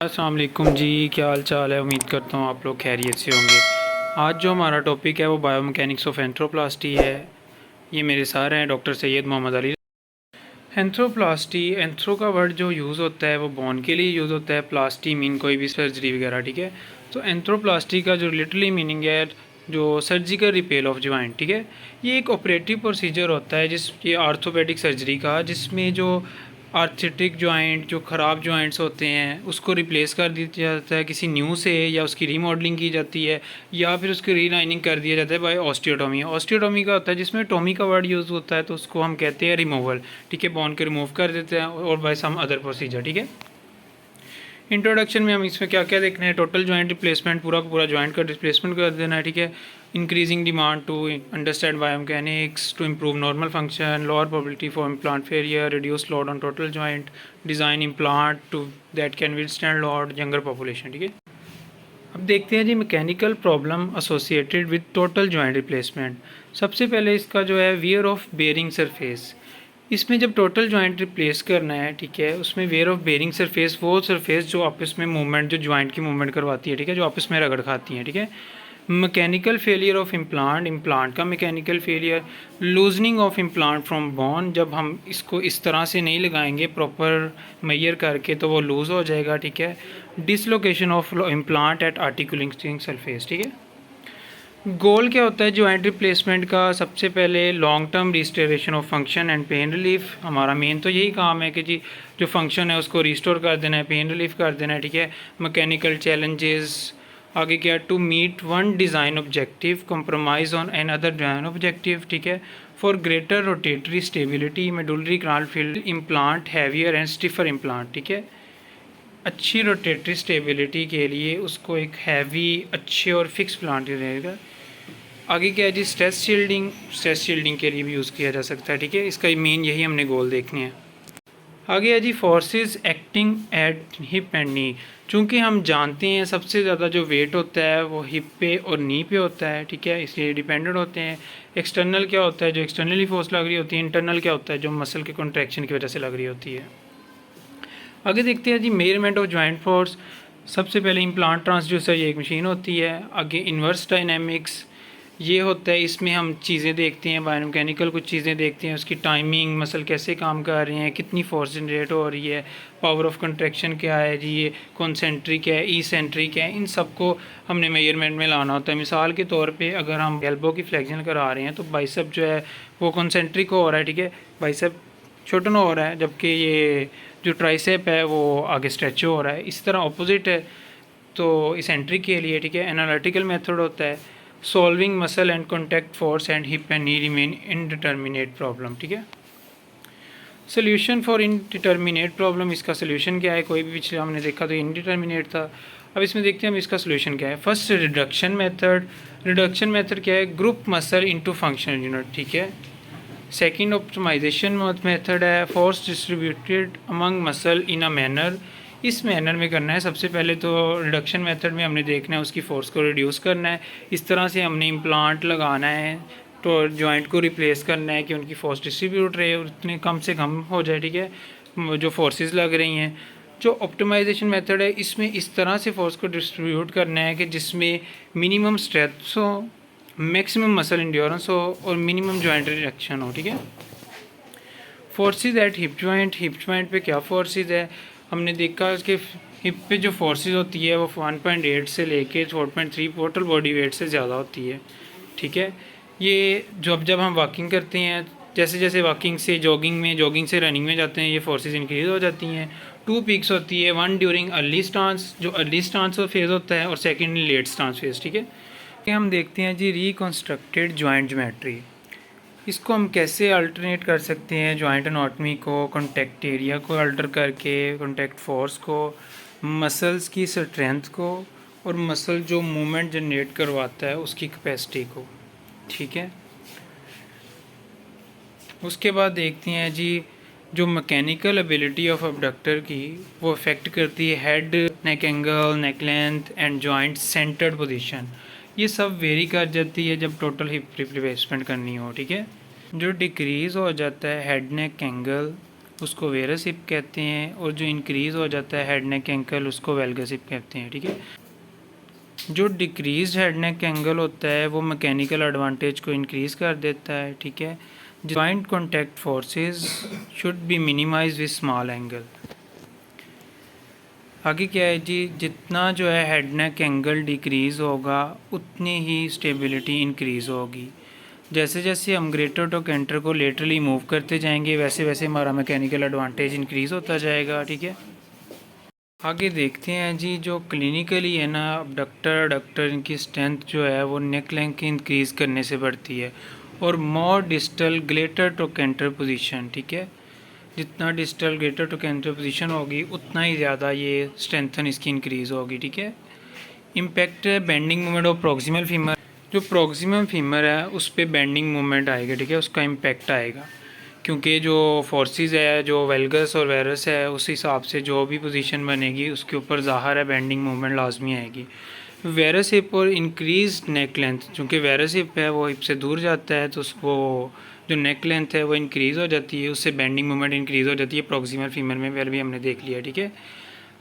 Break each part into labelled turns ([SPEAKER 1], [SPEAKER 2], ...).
[SPEAKER 1] अस्सलाम वालेकुम जी, क्या हाल चाल है। उम्मीद करता हूँ आप लोग खैरियत से होंगे। आज जो हमारा टॉपिक है वो बायोमैकेनिक्स ऑफ एंथ्रोप्लास्टी है। ये मेरे सर हैं डॉक्टर सैयद मोहम्मद अली। एंथ्रोप्लास्टी, एंथ्रो का वर्ड जो यूज़ होता है वो बोन के लिए यूज़ होता है, प्लास्टी मीन कोई भी सर्जरी वगैरह, ठीक है। तो एंथ्रोप्लास्टी का जो लिटरली मीनिंग है जो सर्जिकल रिपेल ऑफ जॉइंट, ठीक है। ये एक ऑपरेटिव प्रोसीजर होता है ये आर्थोपेडिक सर्जरी का, जिसमें जो आर्थेटिक जॉइंट, जो ख़राब जॉइंट्स होते हैं उसको रिप्लेस कर दिया जाता है किसी न्यू से, या उसकी रीमॉडलिंग की जाती है, या फिर उसकी रीलाइनिंग कर दिया जाता है बाय ऑस्टियोटॉमी। ऑस्टियोटॉमी का होता है जिसमें टॉमी का वर्ड यूज़ होता है, तो उसको हम कहते हैं रिमूवल, ठीक है। बोन के रिमूव कर देते हैं और बाय सम अदर प्रोसीजर, ठीक है। इंट्रोडक्शन में हम इसमें क्या क्या देखना है, टोटल जॉइंट रिप्लेसमेंट, पूरा का पूरा जॉइंट का रिप्लेसमेंट कर देना है, ठीक है। Increasing demand to understand biomechanics to improve normal function, lower probability for implant failure, reduce load on total joint, design implant to that can withstand load, younger population, ठीक है। अब देखते हैं जी mechanical problem associated with total joint replacement. सबसे पहले इसका जो है वियर ऑफ बेयरिंग सरफेस। इसमें जब टोटल जॉइंट रिप्लेस करना है, ठीक है, उसमें वेयर ऑफ बेयरिंग सरफेस, वो सरफेस जो आपस में मूवमेंट, जो जॉइंट की मूवमेंट करवाती है, ठीक है, जो आपस में रगड़ खाती है, ठीक है। Mechanical failure of implant, implant का mechanical failure, loosening of implant from bone, जब हम इसको इस तरह से नहीं लगाएंगे प्रॉपर मेजर करके तो वो लूज़ हो जाएगा, ठीक है। Dislocation of implant at articulating surface, ठीक है। गोल क्या होता है जॉइंट रिप्लेसमेंट का, सबसे पहले long term restoration of function and pain relief. हमारा मेन तो यही काम है कि जी जो फंक्शन है उसको रिस्टोर कर देना है, पेन रिलीफ कर देना है, ठीक है। मैकेनिकल चैलेंजेस, आगे क्या, to meet one design objective, compromise on an other design objective, ठीक है। For greater rotatory stability, medullary crown field implant heavier and stiffer implant, ठीक है। अच्छी रोटेटरी स्टेबिलिटी के लिए उसको एक हैवी, अच्छे और फिक्स प्लांट रहेगा। आगे क्या है जी, स्ट्रेस शील्डिंग, स्ट्रेस शील्डिंग के लिए भी यूज़ किया जा सकता है, ठीक है। इसका मेन यही हमने गोल देखने हैं। आगे है जी forces acting at hip and knee. चूँकि हम जानते हैं सबसे ज़्यादा जो वेट होता है वो हिप पे और नी पे होता है, ठीक है, इसलिए डिपेंडेंट होते हैं। एक्सटर्नल क्या होता है, जो एक्सटर्नली फोर्स लग रही होती है। इंटरनल क्या होता है, जो मसल के कॉन्ट्रैक्शन की वजह से लग रही होती है। आगे देखते हैं जी मेजरमेंट ऑफ जॉइंट फोर्स। सबसे पहले इम्प्लांट ट्रांसड्यूसर, ये एक मशीन होती है। आगे इन्वर्स डायनेमिक्स, ये होता है, इसमें हम चीज़ें देखते हैं, बायोमैकेनिकल कुछ चीज़ें देखते हैं, उसकी टाइमिंग, मसल कैसे काम कर रहे हैं, कितनी फोर्स जनरेट हो रही है, पावर ऑफ कंट्रैक्शन क्या है जी, ये कॉन्सेंट्रिक है, इसेंट्रिक है, इन सबको हमने मेजरमेंट में लाना होता है। मिसाल के तौर पे अगर हम एल्बो की फ्लेक्शन करा रहे हैं तो बाइसेप जो है वो कॉन्सेंट्रिक हो रहा है, ठीक है, बाइसेप छोटा हो रहा है, जबकि ये जो ट्राइसेप है वो आगे स्ट्रेच हो रहा है। इस तरह ऑपोजिट है तो इसेंट्रिक के लिए, ठीक है, एनालिटिकल मेथड होता है। Solving muscle and contact force and hip and knee remain indeterminate problem, ठीक है। सोल्यूशन फॉर इनडिटर्मिनेट प्रॉब्लम, इसका सोल्यूशन क्या है, कोई भी पिछले हमने देखा तो इनडिटर्मिनेट था, अब इसमें देखते हैं हम इसका सोल्यूशन क्या है। First reduction method, reduction method क्या है, group muscle into functional unit, ठीक है। सेकेंड ऑप्टिमाइजेशन मेथड है force distributed among muscle in a manner, इस मैनर में करना है। सबसे पहले तो रिडक्शन मेथड में हमने देखना है उसकी फ़ोर्स को रिड्यूस करना है, इस तरह से हमने इम्प्लांट लगाना है तो जॉइंट को रिप्लेस करना है कि उनकी फ़ोर्स डिस्ट्रीब्यूट रहे और उतने कम से कम हो जाए, ठीक है, जो फोर्सेस लग रही हैं। जो ऑप्टिमाइजेशन मेथड है इसमें इस तरह से फोर्स को डिस्ट्रीब्यूट करना है कि जिसमें मिनिमम स्ट्रेंथ हो, मैक्सिमम मसल इंड्योरेंस हो और मिनिमम जॉइंट रिडक्शन हो, ठीक है। फोर्सेस एट हिप जॉइंट पे क्या फोर्सेस है, हमने देखा कि हिप पे जो फोर्सेस होती है वो 1.8 से लेके 4.3 टोटल बॉडी वेट से ज़्यादा होती है, ठीक है। ये जब हम वॉकिंग करते हैं, जैसे जैसे वॉकिंग से जॉगिंग से रनिंग में जाते हैं, ये फोर्सेस इंक्रीज़ हो जाती हैं। टू पीक्स होती है, वन ड्यूरिंग अर्ली स्टांस, जो अर्ली स्टांस फेज़ होता है, और सेकेंड लेट स्टांस फेज़, ठीक है। हम देखते हैं जी रिकॉन्स्ट्रक्टेड जॉइंट ज्योमेट्री, इसको हम कैसे अल्टरनेट कर सकते हैं जॉइंट एनाटॉमी को, कॉन्टैक्ट एरिया को अल्टर करके, कॉन्टैक्ट फोर्स को, मसल्स की स्ट्रेंथ को, और मसल जो मूवमेंट जनरेट करवाता है उसकी कैपेसिटी को, ठीक है। उसके बाद देखते हैं जी जो मैकेनिकल एबिलिटी ऑफ अबडक्टर की, वो अफेक्ट करती है head, neck angle, neck length and joint centred position, ये सब वेरी कर जाती है जब टोटल हिप रिप्लेसमेंट करनी हो, ठीक है। जो डिक्रीज़ हो जाता है हेड नेक एंगल, उसको वेरस हिप कहते हैं, और जो इंक्रीज़ हो जाता है हेड नेक एंगल उसको वेलगस हिप कहते हैं। ठीक है, जो डिक्रीज हेड नेक एंगल होता है वो मैकेनिकल एडवांटेज को इंक्रीज़ कर देता है। ठीक है, joint contact forces should be minimize with small angle. आगे क्या है जी, जितना जो है हेड नेक एंगल डिक्रीज़ होगा उतनी ही स्टेबिलिटी इंक्रीज़ होगी। जैसे जैसे हम ग्रेटर टोकेंटर को लेटरली मूव करते जाएंगे वैसे वैसे हमारा मैकेनिकल एडवांटेज इंक्रीज़ होता जाएगा। ठीक है, आगे देखते हैं जी, जो क्लिनिकली है ना अबडक्टर अडक्टर इनकी स्ट्रेंथ जो है वो नेक लेंथ इंक्रीज़ करने से बढ़ती है, और मोर डिस्टल ग्रेटर टोकेंटर पोजीशन। ठीक है, जितना डिस्टल ग्रेटर टोकेंटर पोजीशन होगी उतना ही ज़्यादा ये स्ट्रेंथन इसकी इंक्रीज़ होगी। ठीक है, इम्पैक्ट है bending moment of proximal femur. जो प्रॉक्सिमम फीमर है उस पर बेंडिंग मोमेंट आएगा। ठीक है, उसका इम्पैक्ट आएगा, क्योंकि जो फोर्सेस है जो वेलगस और वेरस है उस हिसाब से जो भी पोजीशन बनेगी उसके ऊपर ज़ाहिर है बेंडिंग मोमेंट लाजमी आएगी। वेरस हिप और इंक्रीज नेक लेंथ, चूँकि वेरस हिप है वो हिप से दूर जाता है तो उसको जो नेक लेंथ है वो इंक्रीज़ हो जाती है, उससे बेंडिंग मोमेंट इंक्रीज़ हो जाती है प्रॉक्सिमल फीमर में, पहले भी हमने देख लिया। ठीक है,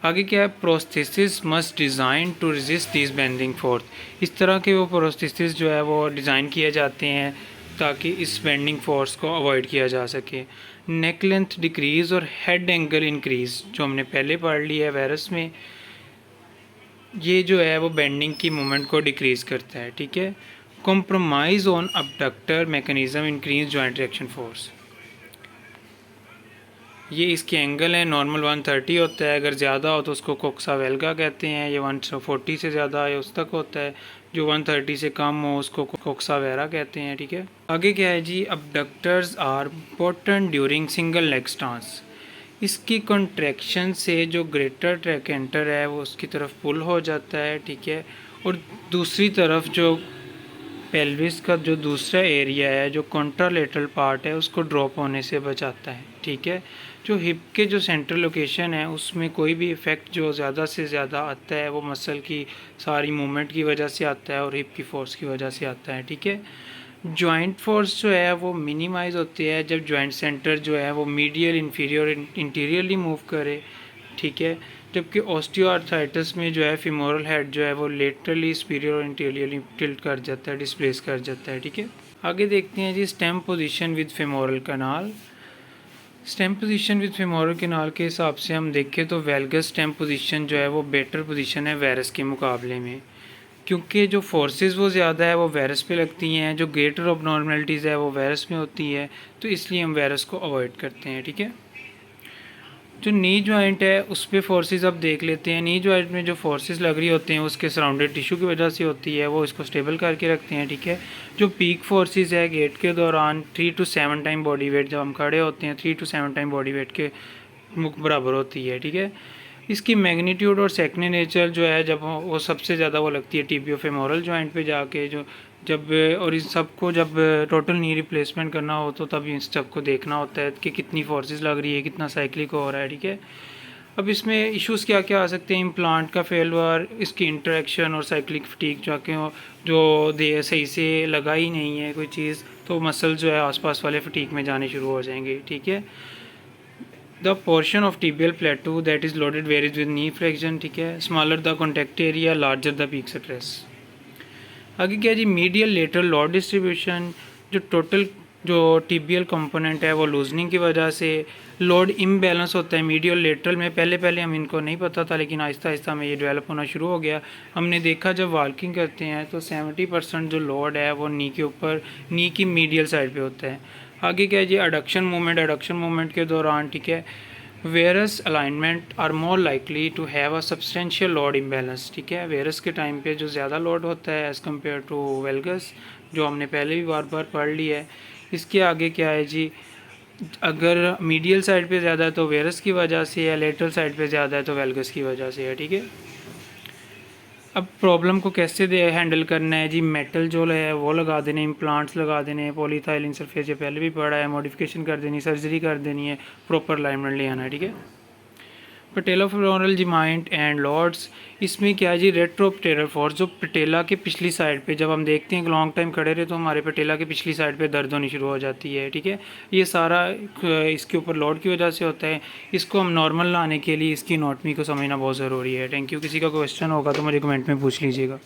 [SPEAKER 1] आगे क्या है, prosthesis must design to resist this bending force. इस तरह के वो प्रोस्थेसिस जो है वो डिज़ाइन किए जाते हैं ताकि इस बेंडिंग फोर्स को अवॉइड किया जा सके। नेक लेंथ डिक्रीज़ और हेड एंगल इंक्रीज़ जो हमने पहले पढ़ लिया है वेरस में, ये जो है वो बेंडिंग की मोमेंट को डिक्रीज़ करता है। ठीक है, compromise on abductor mechanism increase joint reaction force. ये इसके एंगल है, नॉर्मल 130 होता है, अगर ज़्यादा हो तो उसको कोक्सा वेल्गा कहते हैं। ये 140 से ज़्यादा है उस तक होता है, जो 130 से कम हो उसको कोक्सा वेरा कहते हैं। ठीक है, आगे क्या है जी, abductors are important during single leg stance. इसकी कॉन्ट्रैक्शन से जो ग्रेटर ट्रैकेंटर है वो उसकी तरफ पुल हो जाता है। ठीक है, और दूसरी तरफ जो पेल्विस का जो दूसरा एरिया है जो कॉन्ट्रालेटरल पार्ट है उसको ड्रॉप होने से बचाता है। ठीक है, जो हिप के जो सेंट्रल लोकेशन है उसमें कोई भी इफ़ेक्ट जो ज़्यादा से ज़्यादा आता है वो मसल की सारी मूवमेंट की वजह से आता है और हिप की फोर्स की वजह से आता है। ठीक है, जॉइंट फोर्स जो है वो मिनिमाइज होती है जब जॉइंट सेंटर जो है वो मीडियल इंफीरियर इंटीरियरली मूव करे। ठीक है, जबकि ऑस्टियोआर्थराइटिस में जो है फिमोरल हेड जो है वो लेटरली सुपीरियर और इंटीरियरली टिल्ट कर जाता है, डिस्प्लेस कर जाता है। ठीक है, आगे देखते हैं जी, stem position with femoral canal. Stem position with femoral canal के हिसाब से हम देखें तो वेलगस स्टेम पोजीशन जो है वो बेटर पोजीशन है वेरस के मुकाबले में, क्योंकि जो फोर्सेस वो ज़्यादा है वो वेरस पे लगती हैं, जो ग्रेटर ऑबनॉर्मलिटीज़ है वो वेरस में होती है, तो इसलिए हम वेरस को अवॉइड करते हैं। ठीक है, जो नी जॉइंट है उस पर फोर्सेस अब देख लेते हैं। नी जॉइंट में जो फोर्सेस लग रही होते हैं उसके सराउंडेड टिश्यू की वजह से होती है, वो इसको स्टेबल करके रखते हैं। ठीक है, जो पीक फोर्सेस है गेट के दौरान 3 to 7 टाइम बॉडी वेट, जब हम खड़े होते हैं 3 to 7 टाइम बॉडी वेट के बराबर होती है। ठीक है, इसकी मैग्नीट्यूड और सेकेंड नेचर जो है जब वो सबसे ज़्यादा वो लगती है टिबियो फेमोरल जॉइंट पे जाके, जो जब और इस सबको जब टोटल नी रिप्लेसमेंट करना हो तो तब इन सबको देखना होता है कि कितनी फोर्सेस लग रही है, कितना साइक्लिक हो रहा है। ठीक है, अब इसमें इश्यूज़ क्या क्या आ सकते हैं, इम्प्लांट का फेलवर, इसकी इंटरेक्शन और साइक्लिक फटीक जाके जो दे सही से लगा ही नहीं है कोई चीज़ तो मसल जो है आसपास वाले फटीक में जाने शुरू हो जाएंगे। ठीक है, the portion of tibial plateau that is loaded varies with knee flexion। ठीक है, smaller the contact area larger the peak stress. आगे क्या जी, मीडियल लेटरल लोड डिस्ट्रीब्यूशन। जो टोटल जो टिबियल कंपोनेंट है वो लूजनिंग की वजह से लोड इम्बैलेंस होता है मीडियल लेटरल में। पहले पहले हम इनको नहीं पता था, लेकिन आहिस्ता आहिस्ता में ये डेवलप होना शुरू हो गया। हमने देखा जब वॉकिंग करते हैं तो 70% जो लोड है वो नी के ऊपर, नी की मीडियल साइड पे होता है। आगे क्या है जी, अडक्शन मूवमेंट के दौरान, ठीक है, varus alignment are more likely to have a substantial load imbalance. ठीक है, वेरस के टाइम पे जो ज़्यादा लोड होता है एज़ कम्पेयर टू वेलगस, जो हमने पहले भी बार बार पढ़ लिया है। इसके आगे क्या है जी, अगर मीडियल साइड पे ज़्यादा है तो वेरस की वजह से है, लेटरल साइड पे ज़्यादा है तो वेलगस की वजह से है। ठीक है, अब प्रॉब्लम को कैसे हैंडल करना है जी, मेटल जो है वो लगा देने, इम्प्लांट्स लगा देने, पॉलीथाइलिन सरफेस ये पहले भी पढ़ा है, मॉडिफिकेशन कर देनी, सर्जरी कर देनी है, प्रॉपर अलाइनमेंट ले आना है। ठीक है, पेटेलोफेमोरल जॉइंट एंड लॉर्ड्स, इसमें क्या है जी, रेट्रोपटेलर फोर्स, जो पटेला के पिछली साइड पे जब हम देखते हैं कि लॉन्ग टाइम खड़े रहे तो हमारे पटेला के पिछली साइड पे दर्द होनी शुरू हो जाती है। ठीक है, ये सारा इसके ऊपर लोड की वजह से होता है। इसको हम नॉर्मल लाने के लिए इसकी एनाटॉमी को समझना बहुत ज़रूरी है। Thank you. किसी का क्वेश्चन होगा तो मुझे कमेंट में पूछ लीजिएगा।